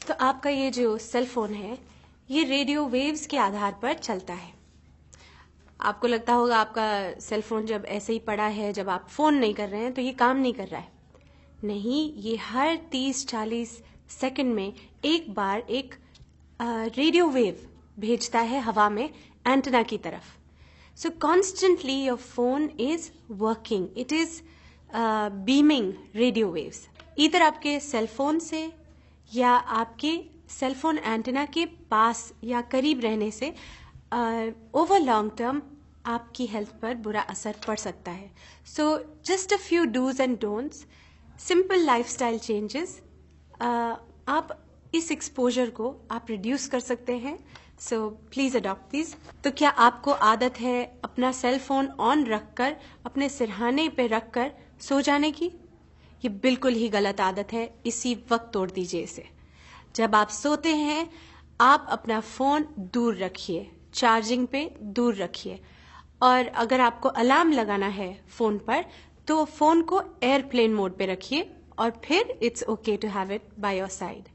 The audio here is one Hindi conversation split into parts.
तो आपका ये जो सेल फोन है ये रेडियो वेव्स के आधार पर चलता है। आपको लगता होगा आपका सेल फोन जब ऐसे ही पड़ा है, जब आप फोन नहीं कर रहे हैं तो ये काम नहीं कर रहा है। नहीं, ये हर 30-40 सेकंड में एक बार एक रेडियो वेव भेजता है हवा में एंटेना की तरफ। सो constantly your phone is working, it is beaming radio waves, इधर आपके सेल फोन से या आपके सेल फोन एंटेना के पास या करीब रहने से ओवर लॉन्ग टर्म आपकी हेल्थ पर बुरा असर पड़ सकता है। So just a few dos and don'ts, simple lifestyle changes, आप इस एक्सपोजर को आप रिड्यूस कर सकते हैं। So please adopt this. तो क्या आपको आदत है अपना सेल फोन ऑन रखकर अपने सिरहाने पे रखकर सो जाने की? ये बिल्कुल ही गलत आदत है, इसी वक्त तोड़ दीजिए इसे। जब आप सोते हैं आप अपना फोन दूर रखिए, चार्जिंग पे दूर रखिए, और अगर आपको अलार्म लगाना है फोन पर तो फोन को एयरप्लेन मोड पे रखिए और फिर it's okay to have it by your side.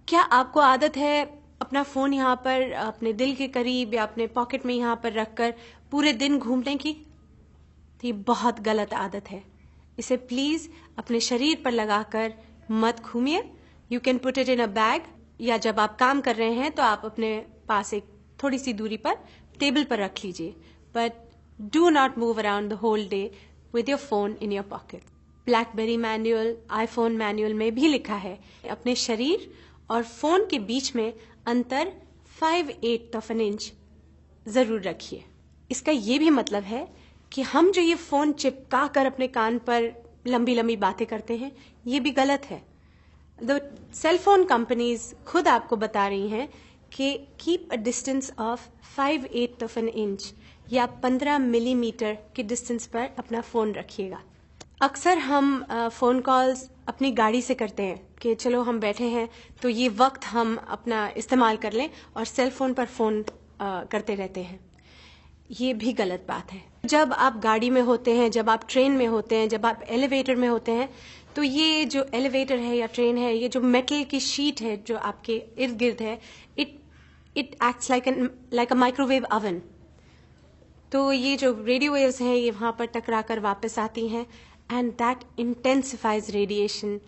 क्या आपको आदत है अपना फोन यहाँ पर अपने दिल के करीब या अपने पॉकेट में यहाँ पर रखकर पूरे दिन घूमने की? तो ये बहुत गलत आदत है, इसे प्लीज अपने शरीर पर लगाकर मत घूमिए। You can put it in a bag, या जब आप काम कर रहे हैं तो आप अपने पास एक थोड़ी सी दूरी पर टेबल पर रख लीजिए, but do not move around the whole day with your phone in your pocket. BlackBerry manual, iPhone manual में भी लिखा है अपने शरीर और फोन के बीच में अंतर 5/8 इंच जरूर रखिए। इसका ये भी मतलब है कि हम जो ये फोन चिपका कर अपने कान पर लंबी लंबी बातें करते हैं ये भी गलत है। द सेल फोन कंपनीज खुद आपको बता रही हैं कि keep a distance of 5/8 inch या 15 मिलीमीटर के डिस्टेंस पर अपना फोन रखिएगा। अक्सर हम फोन कॉल्स अपनी गाड़ी से करते हैं कि चलो हम बैठे हैं तो ये वक्त हम अपना इस्तेमाल कर लें और सेल फोन पर फोन करते रहते हैं। ये भी गलत बात है। जब आप गाड़ी में होते हैं, जब आप ट्रेन में होते हैं, जब आप एलिवेटर में होते हैं, तो ये जो एलिवेटर है या ट्रेन है, ये जो मेटल की शीट है जो आपके इर्द गिर्द है, it acts like a microwave oven. तो ये जो रेडियो वेव्स हैं ये वहां पर टकराकर वापस आती हैं and that intensifies radiation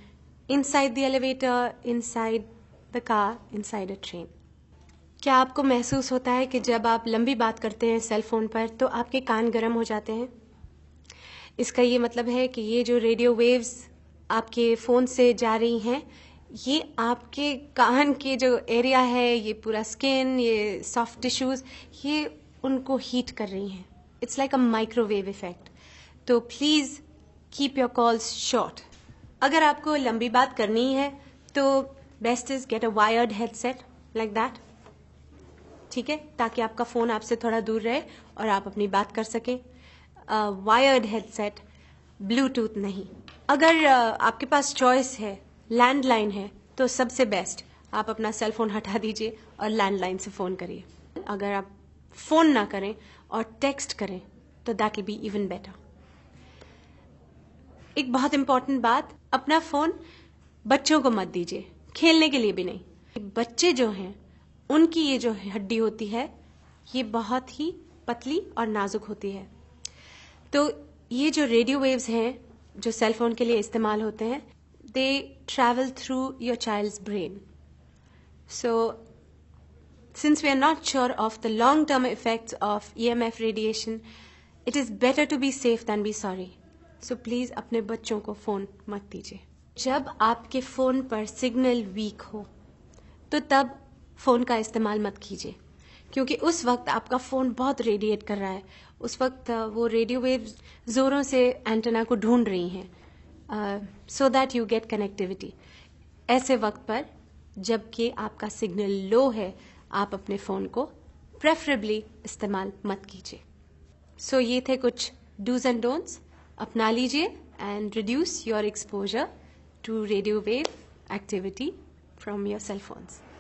inside the elevator, inside the car, inside a train. क्या आपको महसूस होता है कि जब आप लंबी बात करते हैं सेल फोन पर तो आपके कान गर्म हो जाते हैं? इसका ये मतलब है कि ये जो रेडियो वेव्स आपके फोन से जा रही हैं ये आपके कान के जो एरिया है, ये पूरा स्किन, ये सॉफ्ट टिश्यूज, ये उनको हीट कर रही हैं। It's like a microwave effect. तो please keep your calls short. अगर आपको लंबी बात करनी है तो best is get a wired headset like that, ठीक है, ताकि आपका फोन आपसे थोड़ा दूर रहे और आप अपनी बात कर सकें। वायर्ड हेडसेट, ब्लूटूथ नहीं। अगर आपके पास चॉइस है, लैंडलाइन है, तो सबसे बेस्ट आप अपना सेल फोन हटा दीजिए और लैंडलाइन से फोन करिए। अगर आप फोन ना करें और टेक्स्ट करें तो that will be even better. एक बहुत इंपॉर्टेंट बात, अपना फोन बच्चों को मत दीजिए, खेलने के लिए भी नहीं। बच्चे जो हैं उनकी ये जो हड्डी होती है ये बहुत ही पतली और नाजुक होती है। तो ये जो रेडियो वेव्स हैं जो सेल फोन के लिए इस्तेमाल होते हैं, they travel through your child's brain. So since we are not sure of the long term effects of EMF radiation, it is better to be safe than be sorry. So please अपने बच्चों को फोन मत दीजिए। जब आपके फोन पर सिग्नल वीक हो तो तब फोन का इस्तेमाल मत कीजिए, क्योंकि उस वक्त आपका फोन बहुत रेडिएट कर रहा है। उस वक्त वो रेडियो वेव जोरों से एंटेना को ढूंढ रही हैं so that you get connectivity. ऐसे वक्त पर जबकि आपका सिग्नल लो है आप अपने फोन को प्रेफरेबली इस्तेमाल मत कीजिए। सो ये थे कुछ डूज एंड डोंट्स, अपना लीजिए and reduce your exposure to radio wave activity from your cell phones.